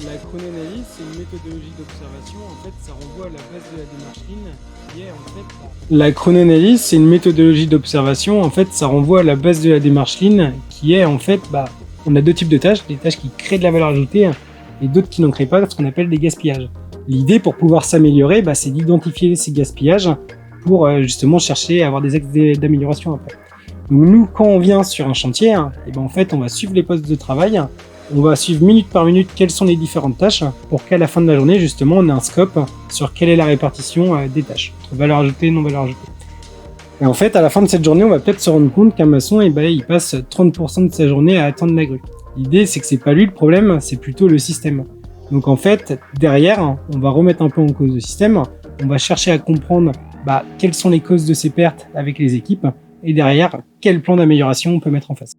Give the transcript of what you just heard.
La chronoanalyse, c'est une méthodologie d'observation. En fait, ça renvoie à la base de la démarche Lean, qui est en fait... La chronoanalyse, c'est une méthodologie d'observation. En fait, ça renvoie à la base de la démarche Lean, qui est en fait, on a deux types de tâches, des tâches qui créent de la valeur ajoutée et d'autres qui n'en créent pas, ce qu'on appelle des gaspillages. L'idée, pour pouvoir s'améliorer, c'est d'identifier ces gaspillages pour justement chercher à avoir des axes d'amélioration après. Donc nous, quand on vient sur un chantier, en fait, on va suivre les postes de travail. On va suivre minute par minute quelles sont les différentes tâches pour qu'à la fin de la journée, justement, on ait un scope sur quelle est la répartition des tâches, entre valeur ajoutée et non valeur ajoutée. Et en fait, à la fin de cette journée, on va peut-être se rendre compte qu'un maçon, il passe 30% de sa journée à attendre la grue. L'idée, c'est que c'est pas lui le problème, c'est plutôt le système. Donc en fait, derrière, on va remettre un peu en cause le système, on va chercher à comprendre quelles sont les causes de ces pertes avec les équipes, et derrière, quel plan d'amélioration on peut mettre en face.